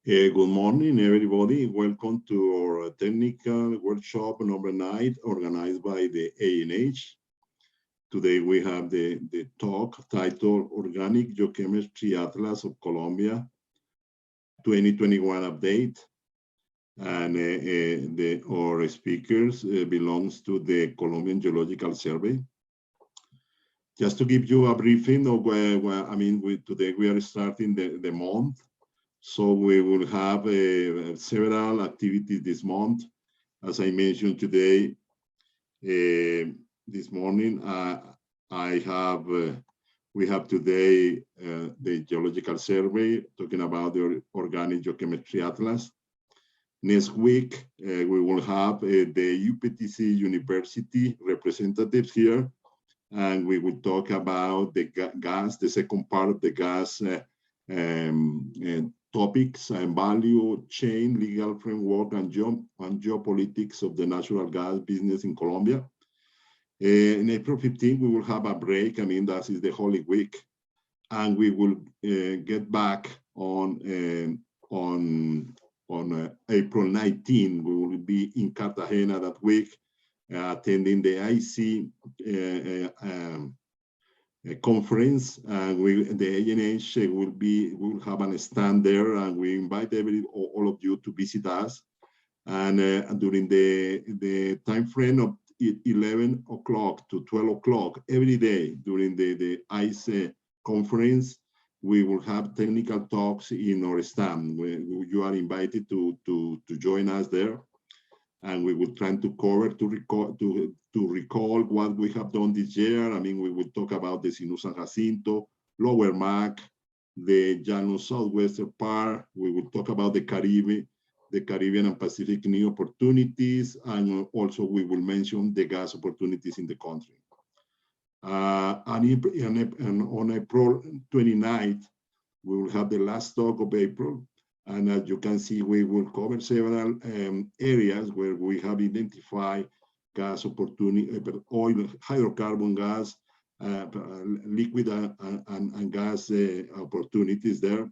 Good morning, everybody. Welcome to our technical workshop number 9, organized by the ANH. Today we have the talk titled Organic Geochemistry Atlas of Colombia 2021 update. And our speakers belongs to the Colombian Geological Survey. Just to give you a briefing of today we are starting the month. So we will have several activities this month. As I mentioned today, this morning, we have today the Geological Survey talking about the Organic Geochemistry Atlas. Next week, we will have the UPTC University representatives here, and we will talk about the gas, the second part of the gas topics and value chain, legal framework, and geopolitics of the natural gas business in Colombia. In April 15, we will have a break. That is the Holy Week, and we will get back on April 19. We will be in Cartagena that week, attending the IC conference, and the ANH will have a stand there, and we invite all of you to visit us. And during the time frame of 11 o'clock to 12 o'clock every day during the ICE conference, we will have technical talks in our stand. You are invited to join us there, and we will try to cover, to recall what we have done this year. We will talk about the Sinú San Jacinto, Lower Mac, the Llano Southwestern part. We will talk about the Caribbean and Pacific new opportunities, and also we will mention the gas opportunities in the country. And on April 29th, we will have the last talk of April. And as you can see, we will cover several areas where we have identified gas opportunity, oil, hydrocarbon gas, liquid and gas opportunities there.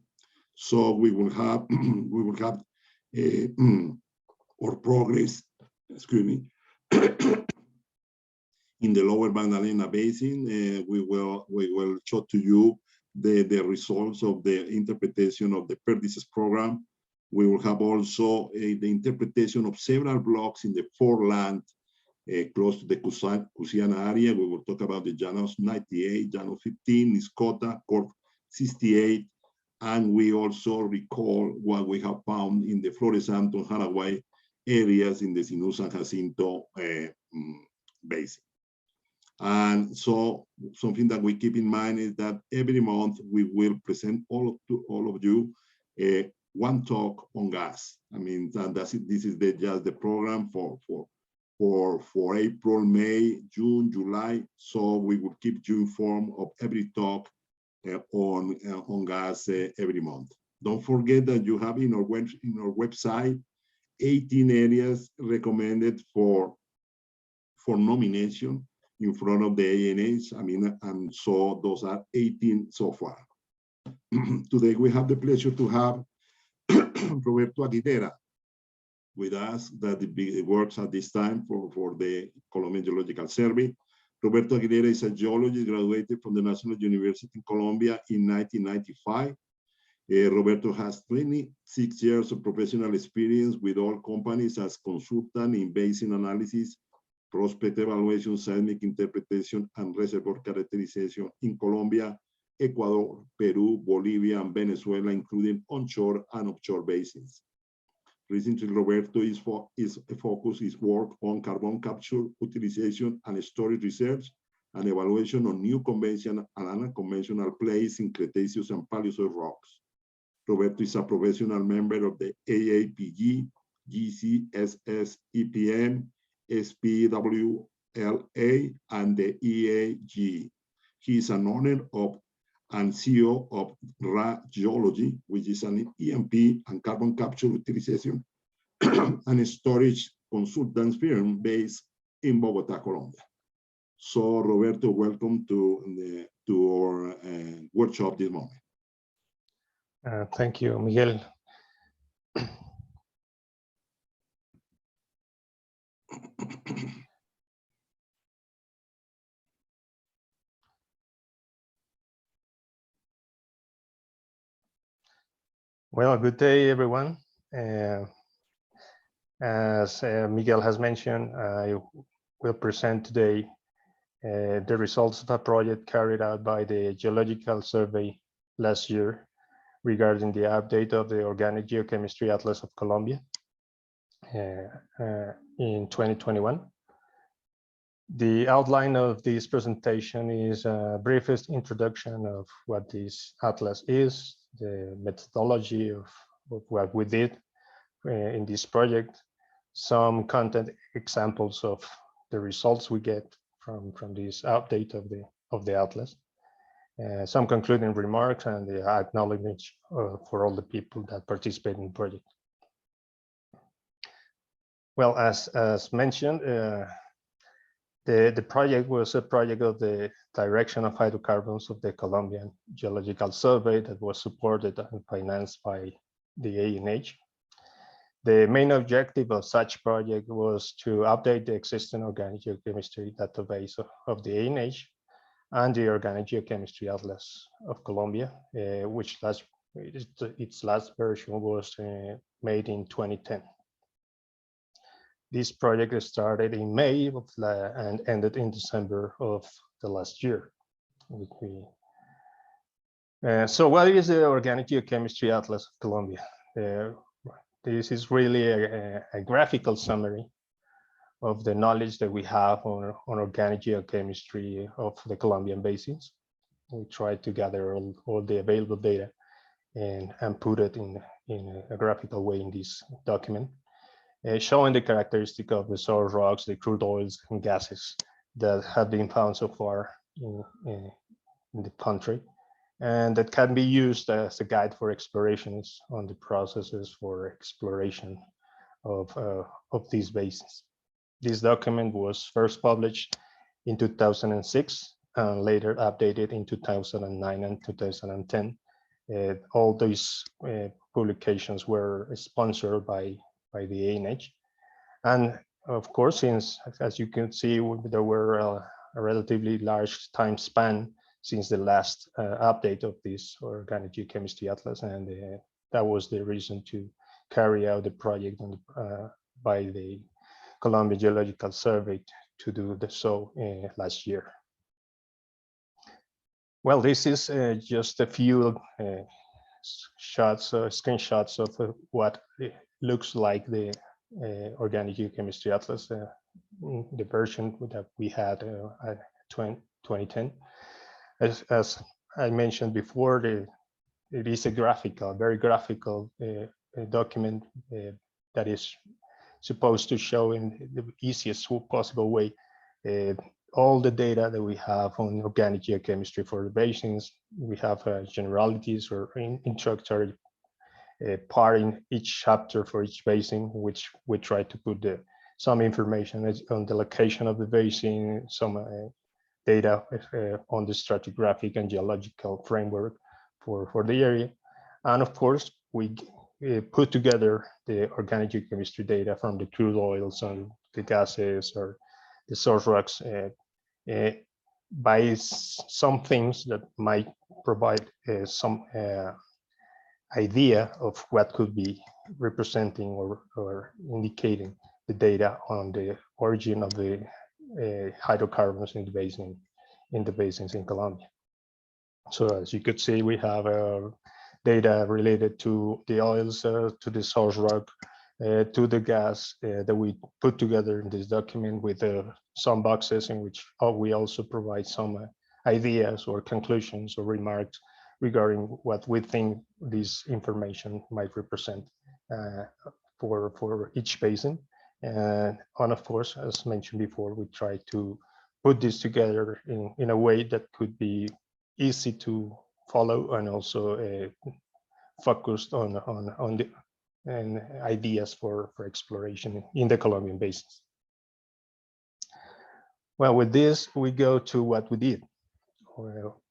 So we will have our progress, excuse me, in the Lower Magdalena Basin. We will show to you the results of the interpretation of the Perdices program. We will have also the interpretation of several blocks in the foreland close to the Cusiana area. We will talk about the Llanos 98, Llano 15, Niscota, Corp 68, and we also recall what we have found in the Flores Santos, Paraguay areas in the Sinú San Jacinto basin. And so something that we keep in mind is that every month we will present all of you one talk on gas. That's it. This is just the program for April, May, June, July. So we will keep you informed of every talk on gas every month. Don't forget that you have in our website 18 areas recommended for nomination in front of the ANH. And so those are 18 so far. Today we have the pleasure to have Roberto Aguilera with us, that works at this time for the Colombian Geological Survey. Roberto Aguilera is a geologist graduated from the National University in Colombia in 1995. Roberto has 26 years of professional experience with oil companies as consultant in basin analysis, prospect evaluation, seismic interpretation, and reservoir characterization in Colombia, Ecuador, Peru, Bolivia, and Venezuela, including onshore and offshore basins. Recently, Roberto is focused his work on carbon capture, utilization, and storage research, and evaluation on new conventional and unconventional plays in Cretaceous and Paleozoic rocks. Roberto is a professional member of the AAPG, GCSS, EPM, SPWLA, and the EAG. He is an owner of and CEO of RA Geology, which is an E&P and carbon capture utilization and storage consultant firm based in Bogota, Colombia. So, Roberto, welcome to our workshop this morning. Thank you, Miguel. Well, good day, everyone. As Miguel has mentioned, I will present today the results of a project carried out by the Geological Survey last year regarding the update of the Organic Geochemistry Atlas of Colombia in 2021. The outline of this presentation is a briefest introduction of what this atlas is, the methodology of what we did in this project, some content examples of the results we get from this update of the atlas, some concluding remarks, and the acknowledgement for all the people that participate in the project. Well, as mentioned, the project was a project of the Direction of Hydrocarbons of the Colombian Geological Survey that was supported and financed by the ANH. The main objective of such project was to update the existing organic geochemistry database of the ANH and the Organic Geochemistry Atlas of Colombia, which its last version was made in 2010. This project started in May and ended in December of the last year. So what is the Organic Geochemistry Atlas of Colombia? This is really a graphical summary of the knowledge that we have on organic geochemistry of the Colombian basins. We try to gather all the available data and put it in a graphical way in this document. Showing the characteristic of the source rocks, the crude oils and gases that have been found so far in the country, and that can be used as a guide for explorations on the processes for exploration of these basins. This document was first published in 2006 and later updated in 2009 and 2010. All these publications were sponsored by the ANH. And of course, since, as you can see, there were a relatively large time span since the last update of this Organic Geochemistry Atlas, and that was the reason to carry out the project by the Colombia Geological Survey to do so last year. Well, this is just a few screenshots of what it looks like the Organic Geochemistry Atlas, the version that we had at 2010. As I mentioned before, it is a very graphical document that is supposed to show in the easiest possible way all the data that we have on organic geochemistry for the basins. We have generalities or introductory part in each chapter for each basin, which we try to put some information on the location of the basin, some data on the stratigraphic and geological framework for the area. And of course, we put together the organic geochemistry data from the crude oils and the gases or the source rocks by some things that might provide some idea of what could be representing or indicating the data on the origin of the hydrocarbons in the basins in Colombia. So as you could see, we have data related to the oils, to the source rock, to the gas that we put together in this document with some boxes in which we also provide some ideas or conclusions or remarks regarding what we think this information might represent for each basin. And of course, as mentioned before, we try to put this together in a way that could be easy to follow and also focused on the ideas for exploration in the Colombian basins. Well, with this, we go to what we did. Well,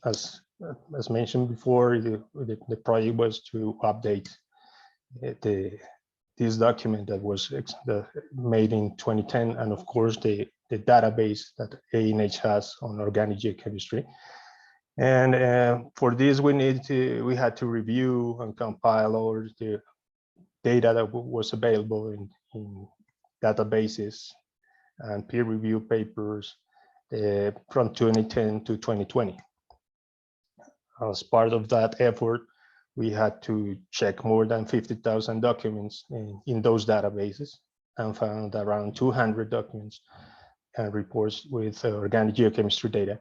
as mentioned before, the project was to update this document that was made in 2010, and of course the database that ANH has on organic geochemistry. And for this, we had to review and compile all the data that was available in databases and peer review papers from 2010 to 2020. As part of that effort, we had to check more than 50,000 documents in those databases and found around 200 documents and reports with organic geochemistry data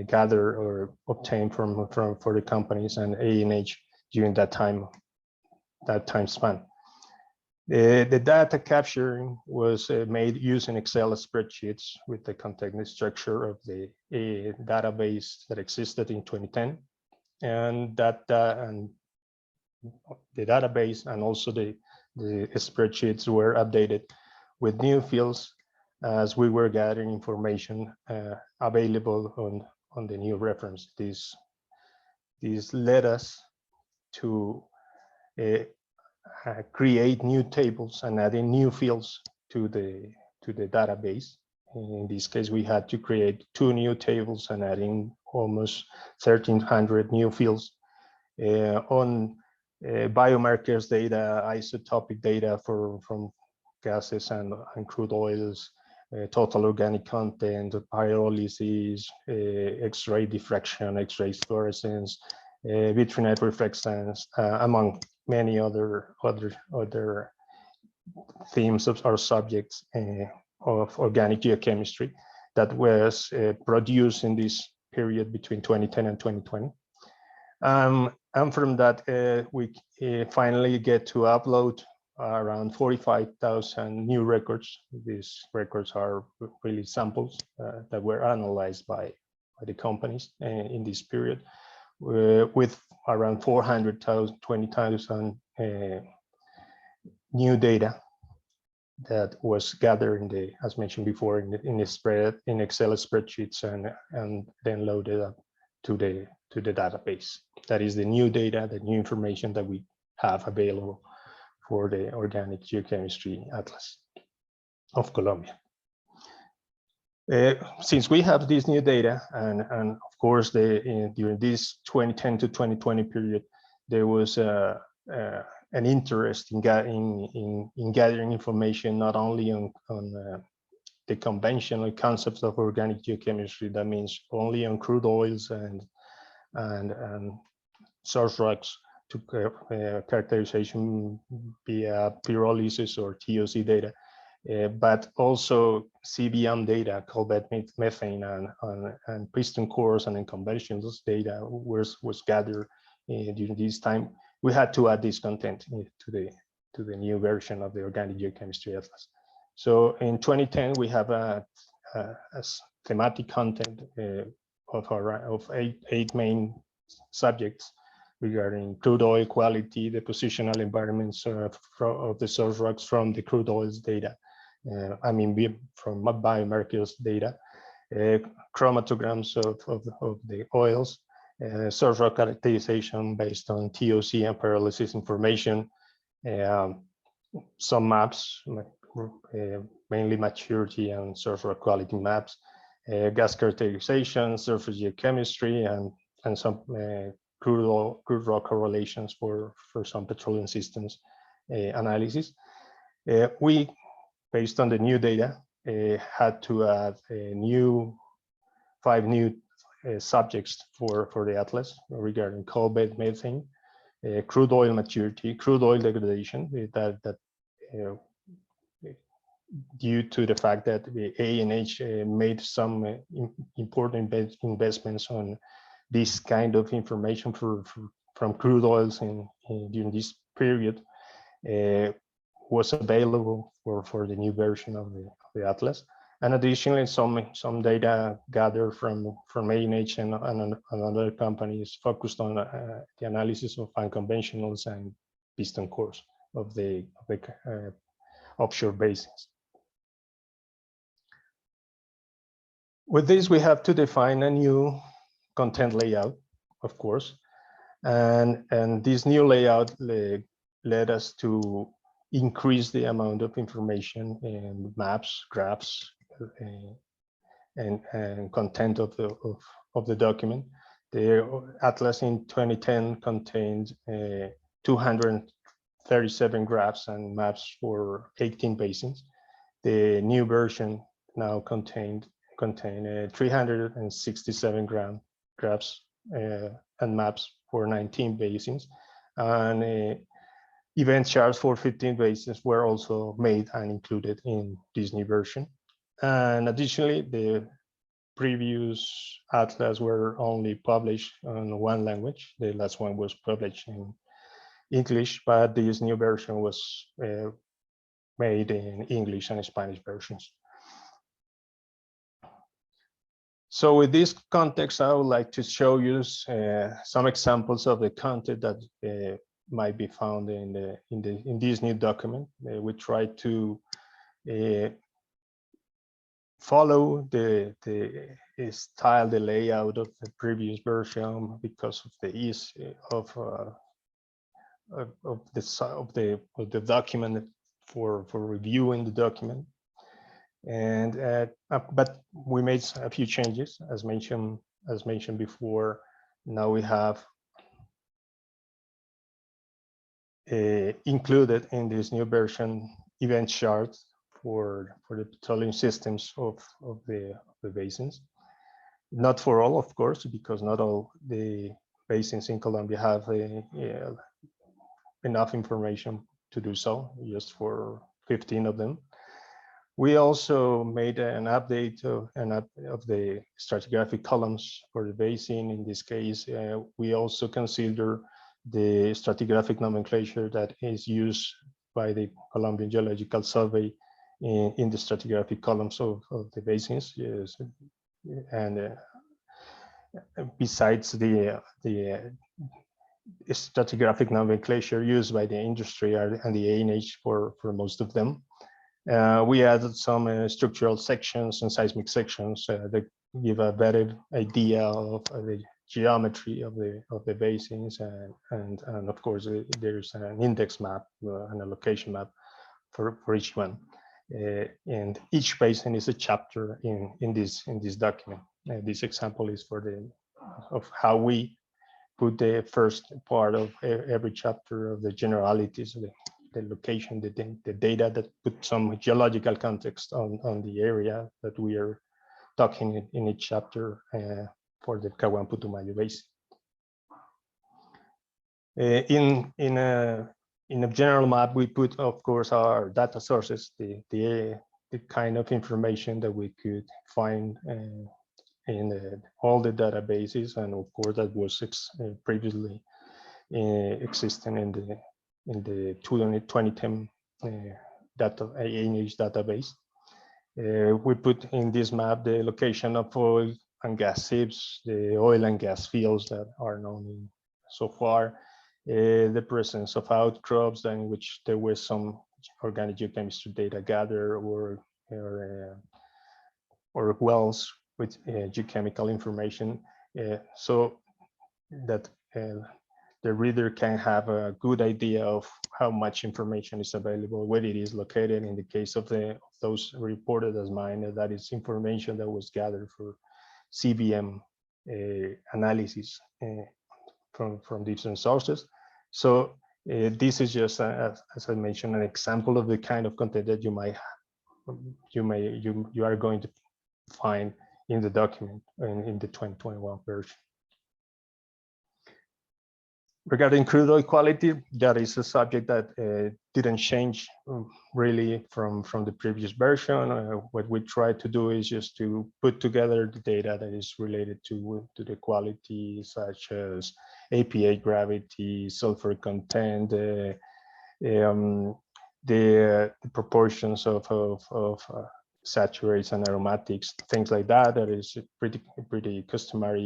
gathered or obtained for the companies and ANH during that time span. The data capturing was made using Excel spreadsheets with the contained structure of the database that existed in 2010, and and the database and also the spreadsheets were updated with new fields as we were gathering information available on the new reference. This led us to create new tables and adding new fields to the database. In this case, we had to create 2 new tables and adding almost 1,300 new fields on biomarkers data, isotopic data from gases and crude oils, total organic content, pyrolysis, X-ray diffraction, X-ray fluorescence, vitrinite reflectance, among many other themes or subjects of organic geochemistry that was produced in this period between 2010 and 2020. And from that, we finally get to upload around 45,000 new records. These records are really samples that were analyzed by the companies in this period, with around 420,000 new data that was gathered as mentioned before, in Excel spreadsheets and then loaded up to the database. That is the new data, the new information that we have available for the Organic Geochemistry Atlas of Colombia. Since we have this new data, and of course during this 2010 to 2020 period, there was an interest in gathering information not only on the conventional concepts of organic geochemistry, that means only on crude oils and source rocks to characterization via pyrolysis or TOC data, but also CBM data, coal bed methane and piston cores and unconventional data was gathered during this time. We had to add this content to the new version of the Organic Geochemistry Atlas. So in 2010, we have a thematic content of eight main subjects regarding crude oil quality, the positional environments of the source rocks from the crude oils data. From biomarkers data, chromatograms of the oils, source rock characterization based on TOC and pyrolysis information, some maps, mainly maturity and source rock quality maps, gas characterization, surface geochemistry, and some crude rock correlations for some petroleum systems analysis. We, based on the new data, had to add 5 new subjects for the atlas regarding coal bed methane, crude oil maturity, crude oil degradation, that due to the fact that the ANH made some important investments on this kind of information from crude oils during this period, was available for the new version of the atlas. And additionally, some data gathered from ANH and other companies focused on the analysis of unconventionals and piston cores of the offshore basins. With this, we have to define a new content layout, of course, and this new layout led us to increase the amount of information in maps, graphs, and content of the document. The Atlas in 2010 contained 237 graphs and maps for 18 basins. The new version now contain 367 graphs and maps for 19 basins, and event charts for 15 basins were also made and included in this new version. And additionally, the previous atlas were only published in one language. The last one was published in English, but this new version was made in English and Spanish versions. So with this context, I would like to show you some examples of the content that might be found in this new document. We try to follow the style, the layout of the previous version because of the ease of the document for reviewing the document. And but we made a few changes, as mentioned before. Now we have included in this new version event charts for the petroleum systems of the basins. Not for all, of course, because not all the basins in Colombia have enough information to do so, just for 15 of them. We also made an update of the stratigraphic columns for the basin. In this case, we also consider the stratigraphic nomenclature that is used by the Colombian Geological Survey in the stratigraphic columns of the basins. Yes. And besides the stratigraphic nomenclature used by the industry and the ANH for most of them, we added some structural sections and seismic sections that give a better idea of the geometry of the basins, and of course there's an index map and a location map for each one, and each basin is a chapter in this document. This example is of how we put the first part of every chapter of the generalities of the location, the data that put some geological context on the area that we are talking in each chapter for the Caguán Putumayo Basin. In a general map, we put, of course, our data sources, the kind of information that we could find in all the databases, and of course that was previously existing in the 2010 data ANH database. We put in this map the location of oil and gas seeps, the oil and gas fields that are known so far, the presence of outcrops in which there was some organic geochemistry data gathered, or wells with geochemical information, so that the reader can have a good idea of how much information is available, where it is located. In the case of those reported as mine, that is information that was gathered for CBM analysis from different sources. So this is just, as I mentioned, an example of the kind of content that you are going to find in the document in the 2021 version. Regarding crude oil quality, that is a subject that didn't change really from the previous version. What we try to do is just to put together the data that is related to the quality, such as APA gravity, sulfur content, the proportions of saturates and aromatics, things like that. That is pretty customary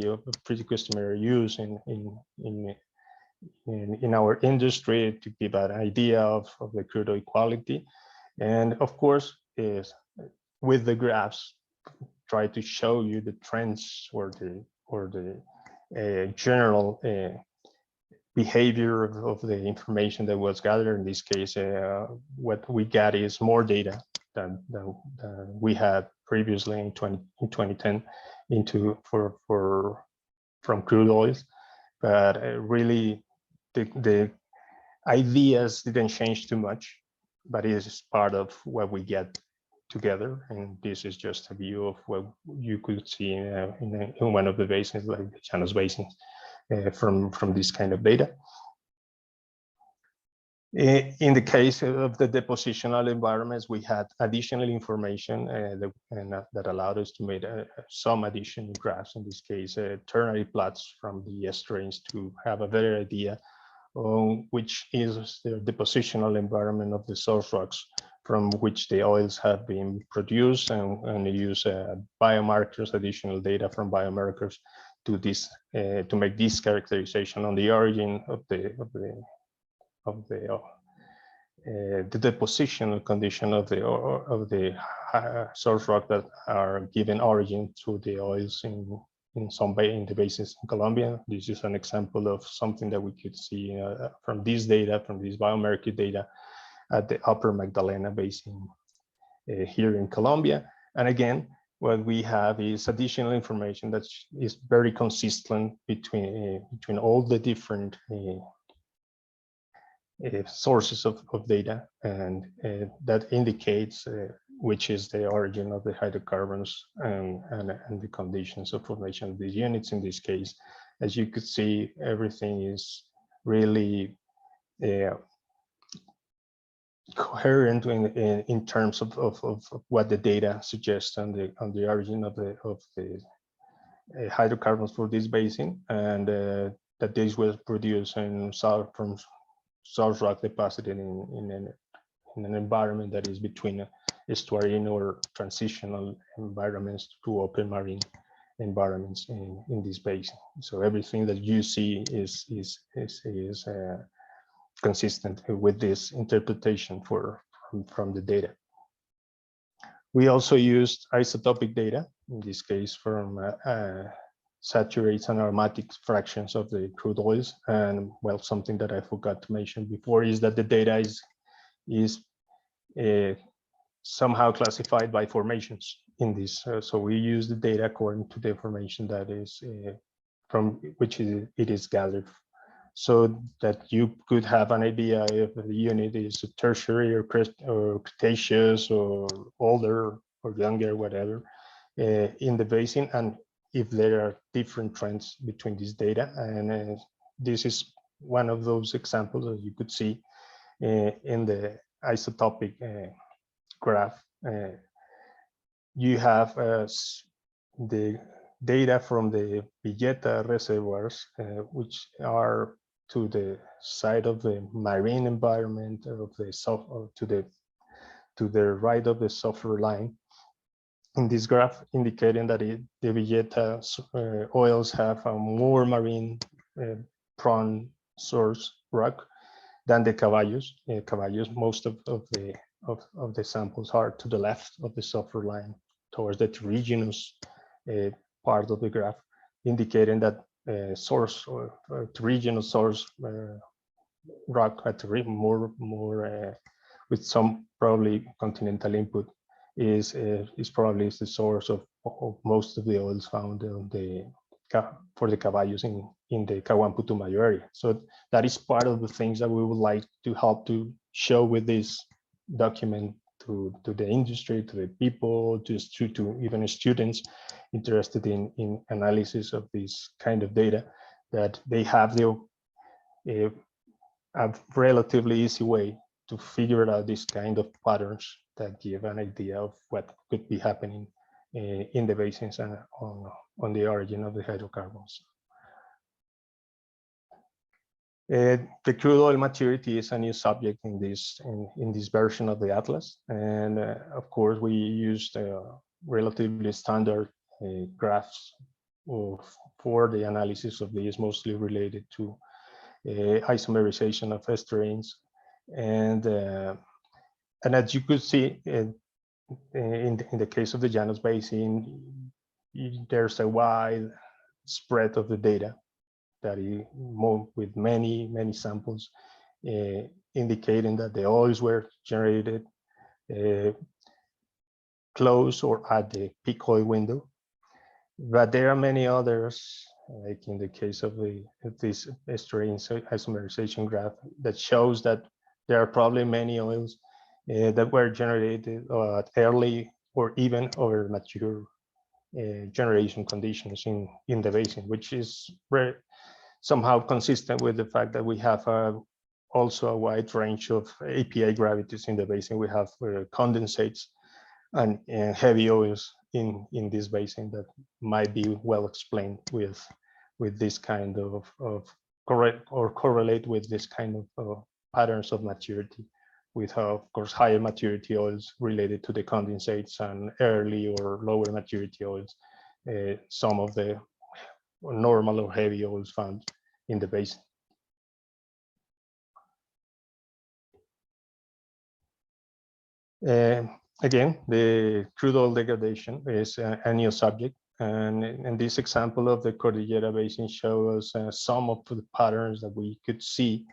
use in our industry to give an idea of the crude oil quality. And of course, is with the graphs, try to show you the trends or the general behavior of the information that was gathered. In this case, what we got is more data than we had previously in 2010 from crude oils, but really the ideas didn't change too much, but it is part of what we get together. And this is just a view of what you could see in one of the basins, like the Llanos basins, from this kind of data. In the case of the depositional environments, we had additional information that allowed us to make some additional graphs, in this case, ternary plots from the estuaries, to have a better idea on which is the depositional environment of the source rocks from which the oils have been produced, and use biomarkers, additional data from biomarkers to this to make this characterization on the origin of the depositional condition of the source rock that are given origin to the oils in the basins in Colombia. This is an example of something that we could see from this data, from this biomarker data at the Upper Magdalena Basin here in Colombia. And again, what we have is additional information that is very consistent between all the different sources of data, and that indicates which is the origin of the hydrocarbons and the conditions of formation of these units. In this case, as you could see, everything is really coherent in terms of what the data suggests on the origin of the hydrocarbons for this basin, and that this was produced from source rock deposited in an environment that is between estuarine or transitional environments to open marine environments in this basin. So everything that you see is consistent with this interpretation from the data. We also used isotopic data, in this case from saturates and aromatic fractions of the crude oils. And well, something that I forgot to mention before is that the data is somehow classified by formations in this. So we use the data according to the formation that is from which it is gathered, so that you could have an idea if the unit is a tertiary or Cretaceous or older or younger, whatever, in the basin, and if there are different trends between this data. And this is one of those examples, as you could see in the isotopic graph. You have the data from the Villeta reservoirs, which are to the side of the marine environment of the to the right of the sulfur line. In this graph, indicating that the Villeta oils have a more marine prone source rock than the Caballos. Caballos, most of the samples are to the left of the sulfur line, towards the terrigenous part of the graph, indicating that source or terrigenous source rock at more with some probably continental input is probably the source of most of the oils found on for the Caballos in the Caguán Putumayo area. So that is part of the things that we would like to help to show with this document to the industry, to the people, to even students interested in analysis of this kind of data, that they have a relatively easy way to figure out this kind of patterns that give an idea of what could be happening in the basins and on the origin of the hydrocarbons. The crude oil maturity is a new subject in this version of the atlas, and of course we used relatively standard graphs for the analysis of these, mostly related to isomerization of estuarines, and as you could see in the case of the Llanos Basin, there's a wide spread of the data that is more with many samples indicating that the oils were generated close or at the peak oil window. But there are many others, like in the case of this strain isomerization graph, that shows that there are probably many oils that were generated at early or even over mature generation conditions in the basin, which is very somehow consistent with the fact that we have also a wide range of API gravities in the basin. We have condensates and heavy oils in this basin that might be well explained with this kind of correlate with this kind of patterns of maturity, with of course higher maturity oils related to the condensates and early or lower maturity oils, some of the normal or heavy oils found in the basin. Again, the crude oil degradation is a new subject, and in this example of the Cordillera Basin shows some of the patterns that we could see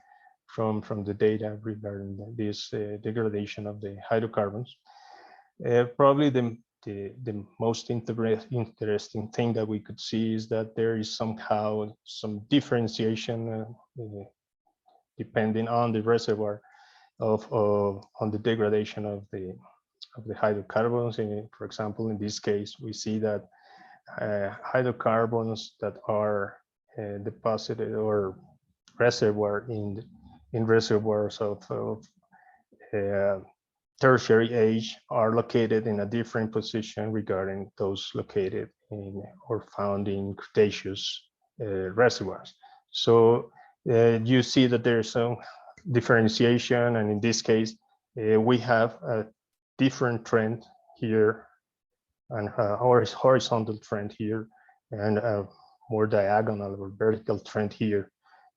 from the data regarding this degradation of the hydrocarbons. Probably the most interesting thing that we could see is that there is somehow some differentiation depending on the reservoir on the degradation of the hydrocarbons. And for example, in this case, we see that hydrocarbons that are deposited or reservoir in reservoirs of tertiary age are located in a different position regarding those located in or found in Cretaceous reservoirs. So you see that there's some differentiation, and in this case, we have a different trend here and a horizontal trend here, and a more diagonal or vertical trend here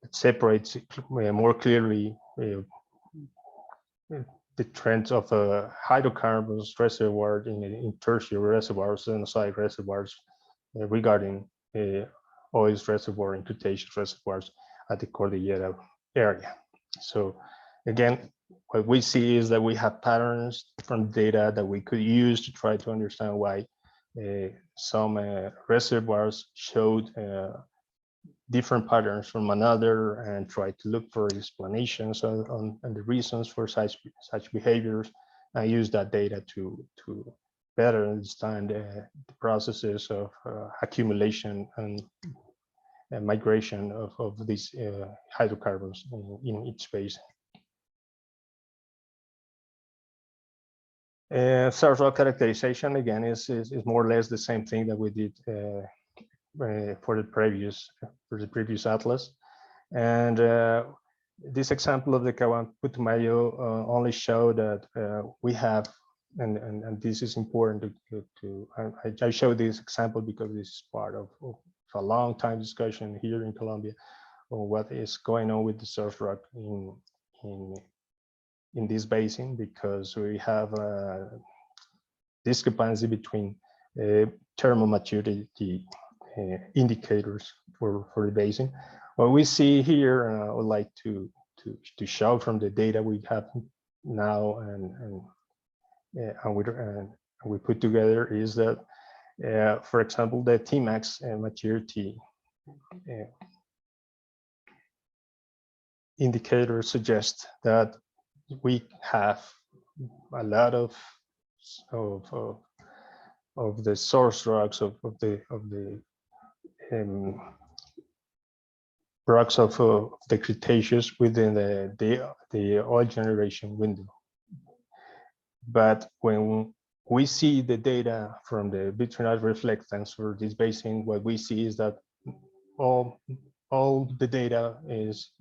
that separates more clearly the trends of hydrocarbons reservoir in tertiary reservoirs and side reservoirs regarding oils reservoir and Cretaceous reservoirs at the Cordillera area. So again, what we see is that we have patterns from data that we could use to try to understand why some reservoirs showed different patterns from another, and try to look for explanations on the reasons for such behaviors, and use that data to better understand the processes of accumulation and migration of these hydrocarbons in each basin. Source rock characterization again is more or less the same thing that we did for the previous atlas, and this example of the Caguán Putumayo only show that we have, and this is important I show this example because this is part of a long time discussion here in Colombia on what is going on with the source rock in this basin, because we have a discrepancy between thermal maturity indicators for the basin. What we see here, and I would like to show from the data we have now and we put together, is that for example, the Tmax maturity indicator suggests that we have a lot of the source rocks of the rocks of the Cretaceous within the oil generation window. But when we see the data from the vitrinite reflectance for this basin, what we see is that all the data is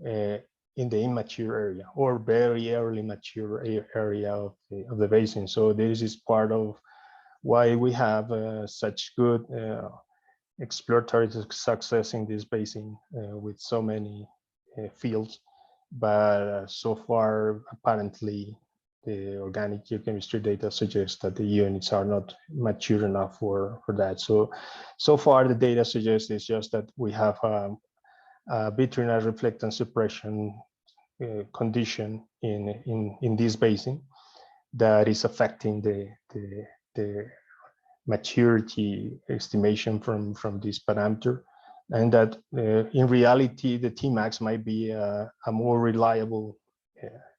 in the immature area or very early mature area of the basin. So this is part of why we have such good exploratory success in this basin with so many fields, but so far apparently the organic geochemistry data suggests that the units are not mature enough for that. So far the data suggests is just that we have a vitrinite reflectance suppression condition in this basin that is affecting the maturity estimation from this parameter, and that in reality the Tmax might be a more reliable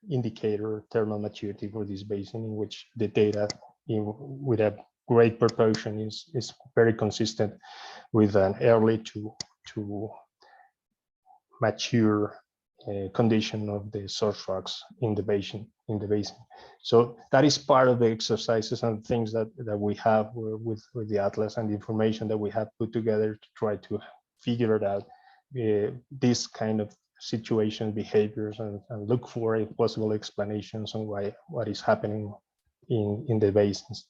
indicator of thermal maturity for this basin, in which the data with a great proportion is very consistent with an early to mature condition of the source rocks in the basin. So that is part of the exercises and things that we have with the atlas, and the information that we have put together to try to figure it out, this kind of situation behaviors, and look for possible explanations on what is happening in the basins.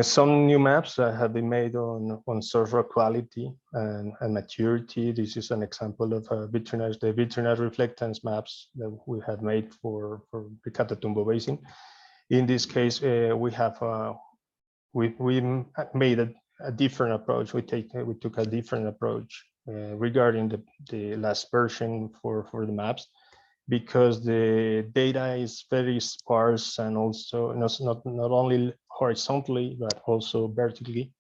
Some new maps that have been made on source rock quality and maturity. This is an example of the vitrinite reflectance maps that we have made for the Catatumbo Basin. In this case, we made a different approach. We took a different approach regarding the last version for the maps, because the data is very sparse, and also not only horizontally but also vertically.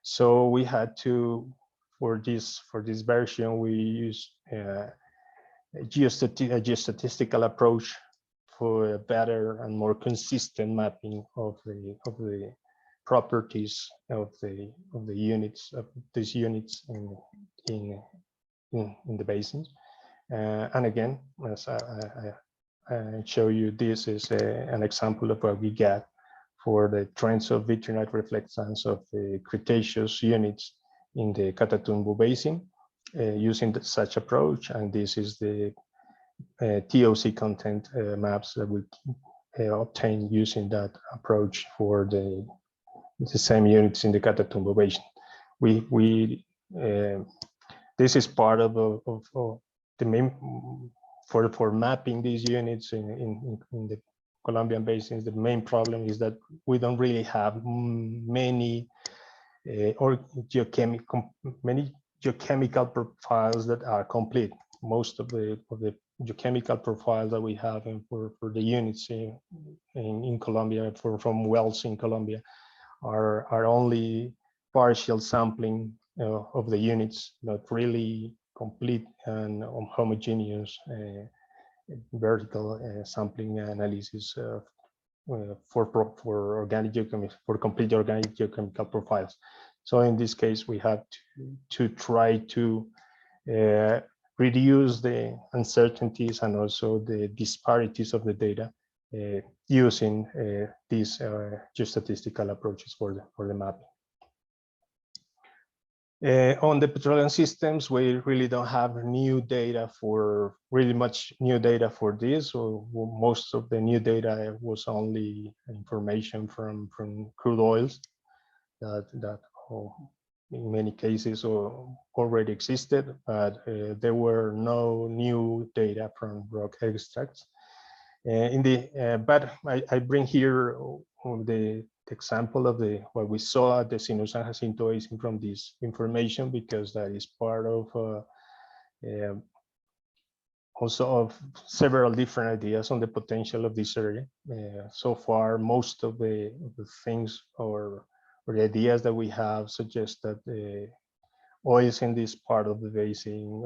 So we had to, for this version, we used a geostatistical approach for a better and more consistent mapping of the properties of the units, of these units in the basins. And again, as I show you, this is an example of what we get for the trends of vitrinite reflectance of the Cretaceous units in the Catatumbo Basin using such approach. And this is the TOC content maps that we obtained using that approach for the same units in the Catatumbo Basin. This is part of the main for mapping these units in the Colombian basins. The main problem is that we don't really have many geochemical profiles that are complete. Most of the geochemical profiles that we have for the units in Colombia, from wells in Colombia, are only partial sampling of the units, not really complete and homogeneous vertical sampling analysis for organic geochemistry, for complete organic geochemical profiles. So in this case, we have to try to reduce the uncertainties and also the disparities of the data using these geostatistical approaches for the mapping. On the petroleum systems, we really don't have new data much new data for this. So most of the new data was only information from crude oils that in many cases already existed, but there were no new data from rock extracts. But I bring here the example of what we saw at the Sinú San Jacinto Basin from this information, because that is part of also of several different ideas on the potential of this area. So far, most of the things or the ideas that we have suggest that the oils in this part of the basin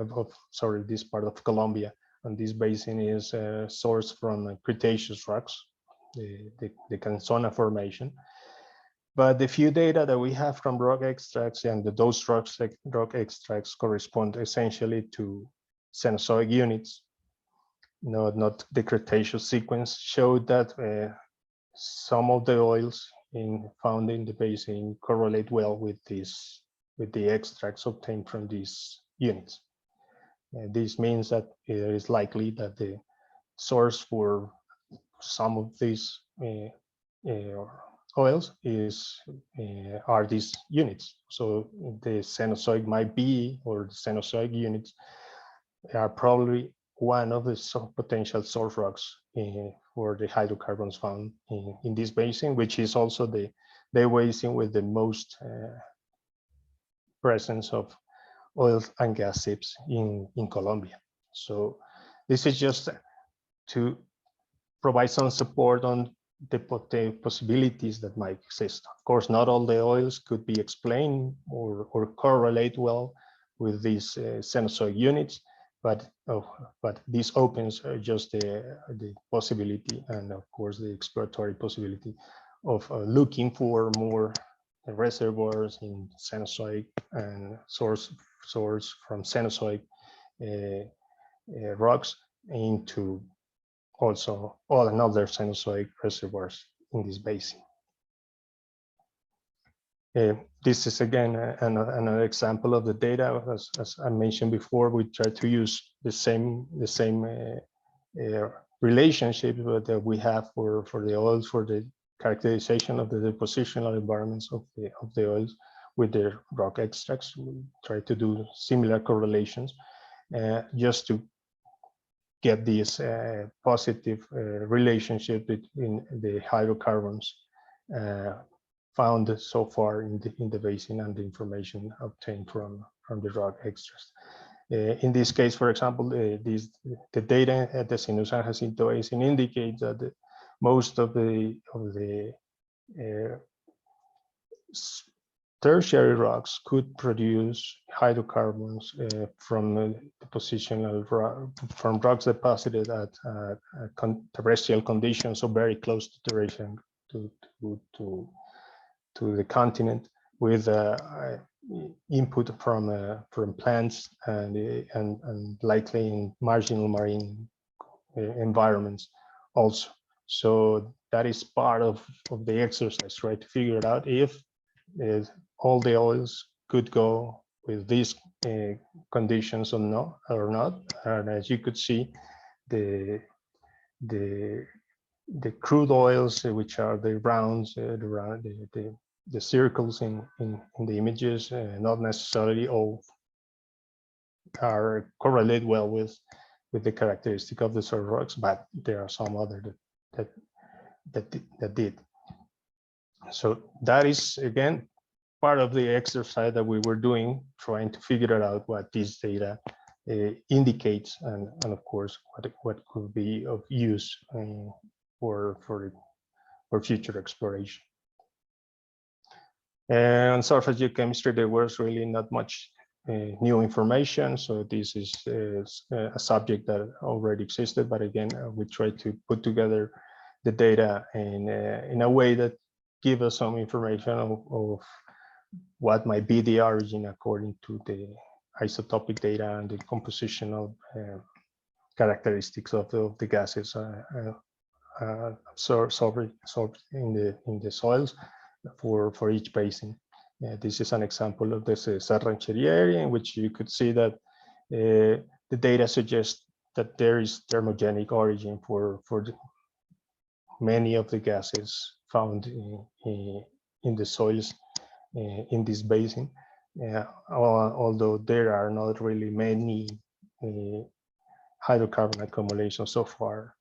this part of Colombia, and this basin is sourced from Cretaceous rocks, the Canzona formation. But the few data that we have from rock extracts, and those rock extracts correspond essentially to Cenozoic units, not the Cretaceous sequence, showed that some of the oils found in the basin correlate well with the extracts obtained from these units. This means that it is likely that the source for some of these oils are these units. So the Cenozoic might be, or the Cenozoic units are probably one of the potential source rocks for the hydrocarbons found in this basin, which is also the basin with the most presence of oil and gas seeps in Colombia. So this is just to provide some support on the possibilities that might exist. Of course, not all the oils could be explained or correlate well with these Cenozoic units, but this opens just the possibility, and of course the exploratory possibility of looking for more reservoirs in Cenozoic and source from Cenozoic rocks into also all another Cenozoic reservoirs in this basin. This is again another example of the data. As I mentioned before, we try to use the same relationship that we have for the oils, for the characterization of the depositional environments of the oils with the rock extracts. We try to do similar correlations just to get this positive relationship between the hydrocarbons found so far in the basin and the information obtained from the rock extracts. In this case, for example, the data at the Sinú San Jacinto Basin indicates that most of the tertiary rocks could produce hydrocarbons from from rocks deposited at terrestrial conditions, so very close to terrestrial to the continent, with input from plants and likely in marginal marine environments also. So that is part of the exercise, right? To figure it out if all the oils could go with these conditions or not. And as you could see, the crude oils, which are the rounds, the circles in the images, not necessarily all are correlate well with the characteristic of the soil rocks, but there are some other that did. So that is again part of the exercise that we were doing, trying to figure out what this data indicates, and of course what could be of use for future exploration. And on surface geochemistry, there was really not much new information, so this is a subject that already existed, but again we try to put together the data in a way that give us some information of what might be the origin according to the isotopic data and the compositional characteristics of the gases absorbed in the soils for each basin. This is an example of this Rancheria area, in which you could see that the data suggests that there is thermogenic origin for many of the gases found in the soils in this basin, although there are not really many hydrocarbon accumulations so far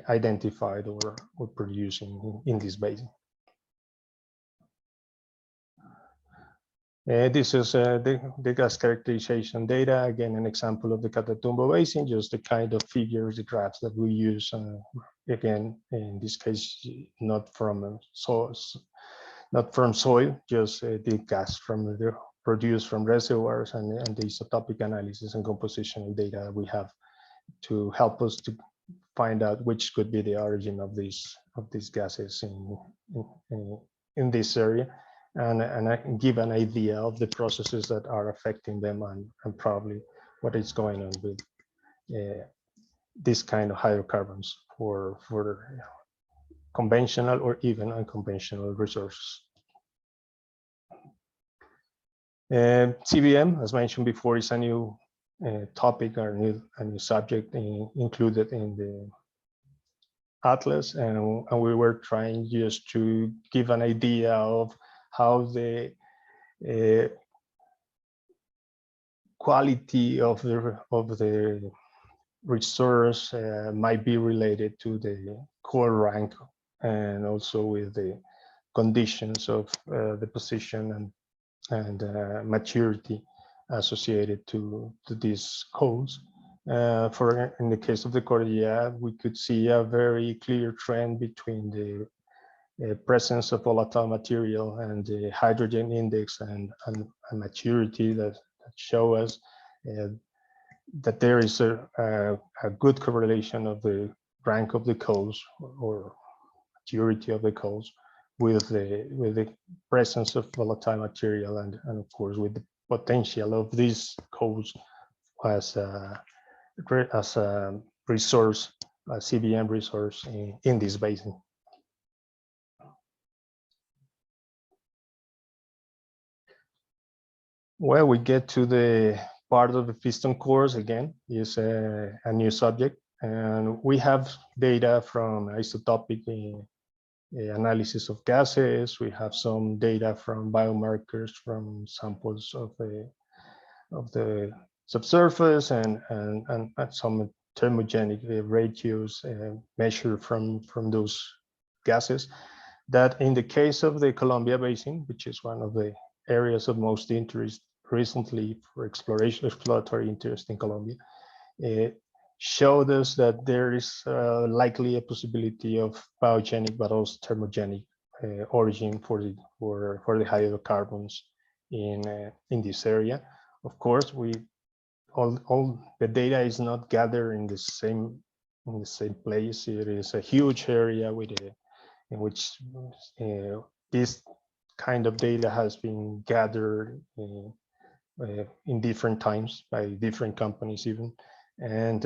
identified or produced in this basin. This is the gas characterization data, again an example of the Catatumbo Basin, just the kind of figures, the graphs that we use, again in this case not from source, not from soil, just the gas produced from reservoirs, and the isotopic analysis and compositional data that we have to help us to find out which could be the origin of these gases in this area, and I can give an idea of the processes that are affecting them and probably what is going on with this kind of hydrocarbons for conventional or even unconventional resources. CBM, as mentioned before, is a new topic or a new subject included in the atlas, and we were trying just to give an idea of how the quality of the resource might be related to the core rank and also with the conditions of the position and maturity associated to these codes. For in the case of the Cordillera, we could see a very clear trend between the presence of volatile material and the hydrogen index and maturity that show us that there is a good correlation of the rank of the codes or maturity of the codes with the presence of volatile material and of course with the potential of these codes as a resource, a CBM resource in this basin. Well, we get to the part of the piston cores again, is a new subject. And we have data from isotopic analysis of gases. We have some data from biomarkers from samples of the subsurface and some thermogenic ratios measured from those gases. That in the case of the Colombia Basin, which is one of the areas of most interest recently for exploratory interest in Colombia, showed us that there is likely a possibility of biogenic but also thermogenic origin for the hydrocarbons in this area. Of course, all the data is not gathered in the same place. It is a huge area in which this kind of data has been gathered in different times by different companies even, and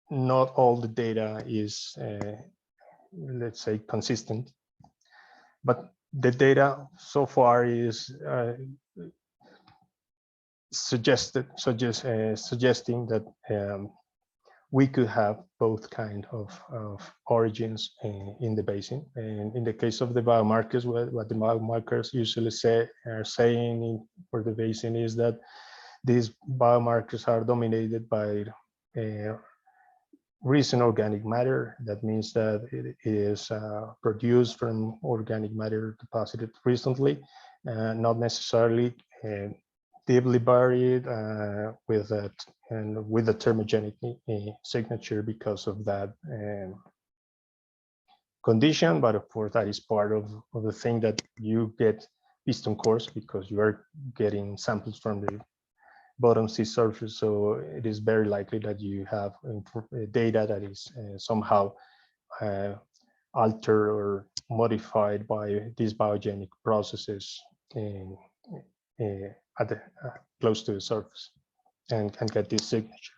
not all the data is, let's say, consistent. But the data so far is suggesting that we could have both kind of origins in the basin. And in the case of the biomarkers, what the biomarkers usually are saying for the basin is that these biomarkers are dominated by recent organic matter. That means that it is produced from organic matter deposited recently, not necessarily deeply buried with that and with the thermogenic signature because of that condition. But of course, that is part of the thing that you get piston cores because you are getting samples from the bottom sea surface. So it is very likely that you have data that is somehow altered or modified by these biogenic processes close to the surface and can get this signature.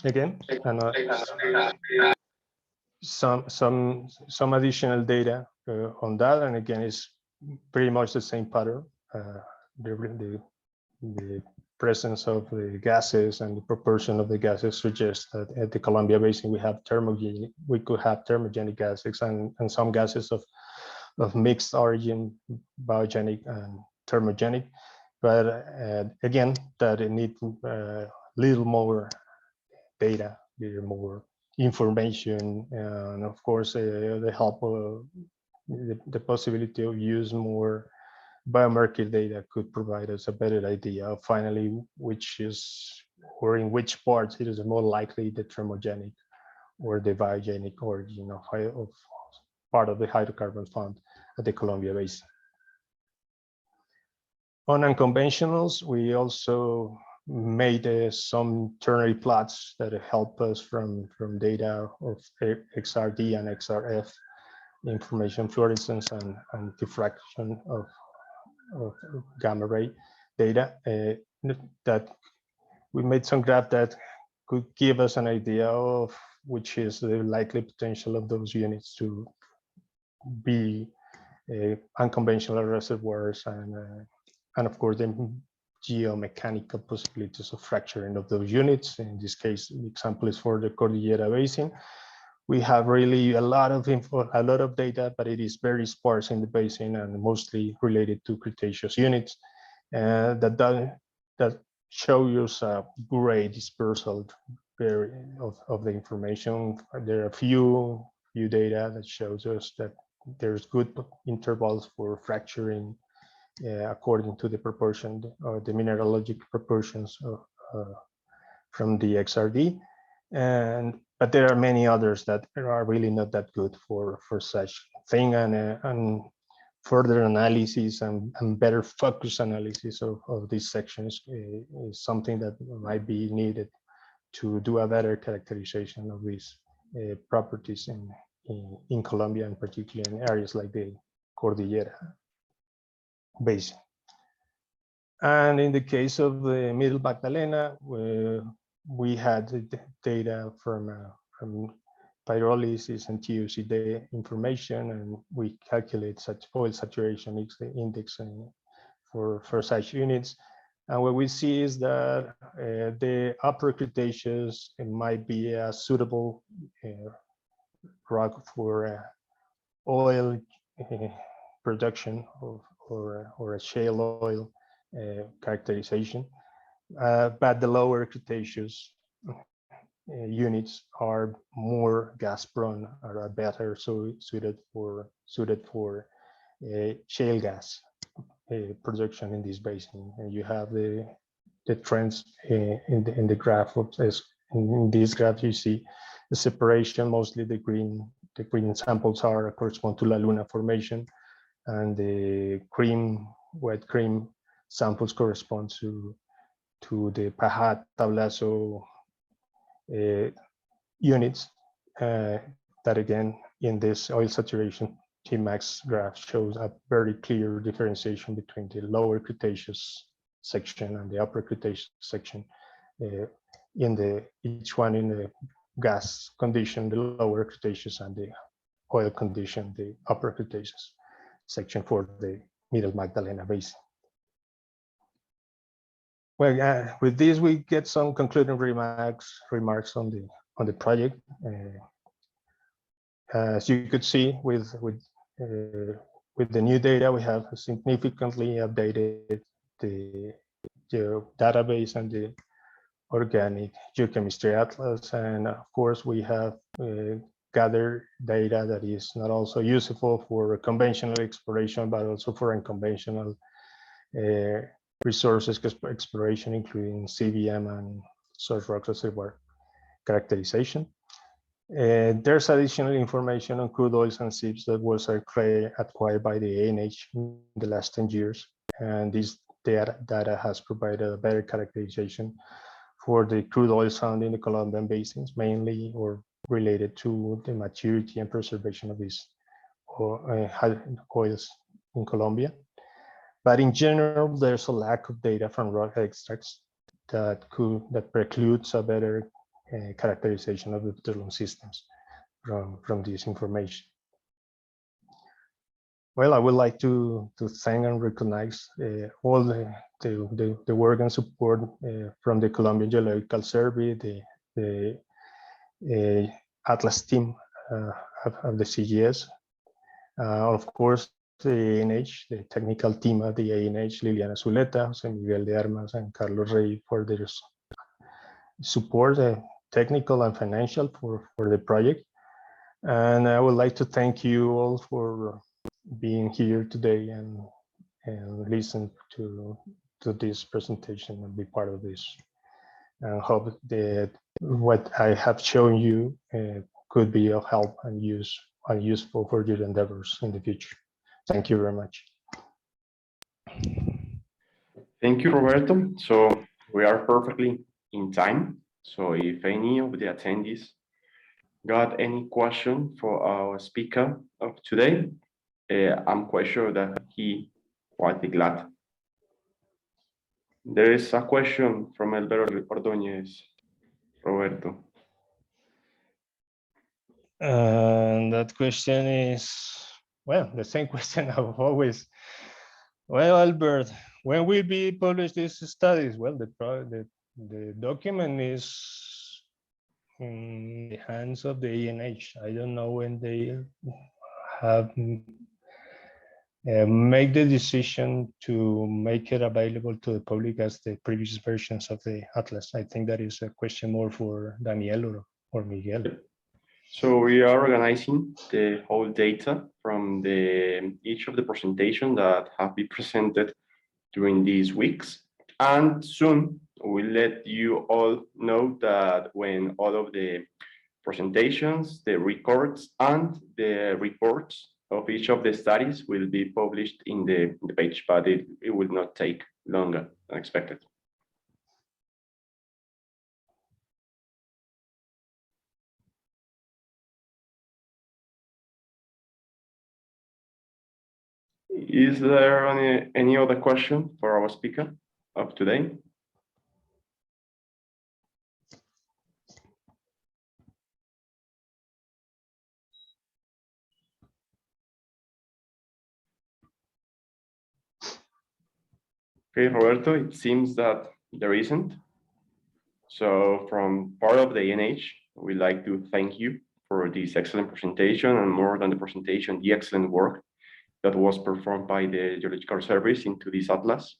Again, some additional data on that, and again, it's pretty much the same pattern. The presence of the gases and the proportion of the gases suggests that at the Colombia Basin we could have thermogenic gases and some gases of mixed origin, biogenic and thermogenic. But again, that it needs little more data, little more information, and of course the help of the possibility of use more biomarker data could provide us a better idea of finally which is or in which parts it is more likely the thermogenic or the biogenic origin of part of the hydrocarbon found at the Colombia Basin. On unconventionals, we also made some ternary plots that help us from data of XRD and XRF, information fluorescence and diffraction of gamma ray data. That we made some graph that could give us an idea of which is the likely potential of those units to be unconventional reservoirs and of course the geomechanical possibilities of fracturing of those units. In this case, the example is for the Cordillera Basin. We have really a lot of info, a lot of data, but it is very sparse in the basin and mostly related to Cretaceous units that show us a gray dispersal of the information. There are few data that shows us that there's good intervals for fracturing according to the proportion, the mineralogic proportions from the XRD. But there are many others that are really not that good for such thing, and further analysis and better focus analysis of these sections is something that might be needed to do a better characterization of these properties in Colombia, and particularly in areas like the Cordillera Basin. And in the case of the Middle Magdalena, we had data from pyrolysis and TOC information, and we calculate such oil saturation index for such units. And what we see is that the Upper Cretaceous might be a suitable rock for oil production or a shale oil characterization, but the Lower Cretaceous units are more gas prone, are better suited for shale gas production in this basin. And you have the trends in the graph of this. In this graph, you see the separation. Mostly the green samples correspond to La Luna formation, and the wet cream samples correspond to the Paja Tablazo units. That again, in this oil saturation Tmax graph, shows a very clear differentiation between the Lower Cretaceous section and the Upper Cretaceous section. Each one in the gas condition, the Lower Cretaceous, and the oil condition, the Upper Cretaceous section for the Middle Magdalena Basin. Well, with this, we get some concluding remarks on the project. As you could see, with the new data, we have significantly updated the database and the organic geochemistry atlas, and of course, we have gathered data that is not also useful for conventional exploration, but also for unconventional resources exploration, including CBM and source rock reservoir characterization. There's additional information on crude oils and seeps that was acquired by the ANH in the last 10 years. And this data has provided a better characterization for the crude oil found in the Colombian basins, mainly or related to the maturity and preservation of these oils in Colombia. But in general, there's a lack of data from rock extracts that precludes a better characterization of the petroleum systems from this information. Well, I would like to thank and recognize all the work and support from the Colombian Geological Survey, the Atlas team of the CGS, of course, the ANH, the technical team of the ANH, Liliana Zuleta, Jose Miguel de Armas, and Carlos Rey for their support, technical and financial for the project. And I would like to thank you all for being here today and listen to this presentation and be part of this. And hope that what I have shown you could be of help and useful for your endeavors in the future. Thank you very much. Thank you, Roberto. So we are perfectly in time. So if any of the attendees got any question for our speaker of today, I'm quite sure that he will be glad. There is a question from Alberto Ordóñez, Roberto. And that question is, well, the same question I've always. Well, Albert, when will be published these studies? Well, the document is in the hands of the ANH. I don't know when they have make the decision to make it available to the public as the previous versions of the atlas? I think that is a question more for Daniel or Miguel. So we are organizing the whole data from each of the presentations that have been presented during these weeks. And soon we'll let you all know that when all of the presentations, the records, and the reports of each of the studies will be published in the page, but it will not take longer than expected. Is there any other question for our speaker of today? Okay, Roberto, it seems that there isn't. So from part of the ANH, we'd like to thank you for this excellent presentation, and more than the presentation, the excellent work that was performed by the Geological Service into this atlas.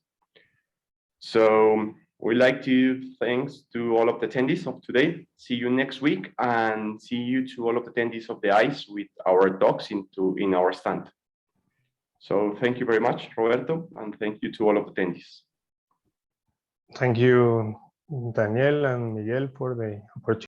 So we'd like to thanks to all of the attendees of today. See you next week, and see you to all of the attendees of the ICE with our docs in our stand. So thank you very much, Roberto, and thank you to all of the attendees. Thank you, Daniel and Miguel, for the opportunity.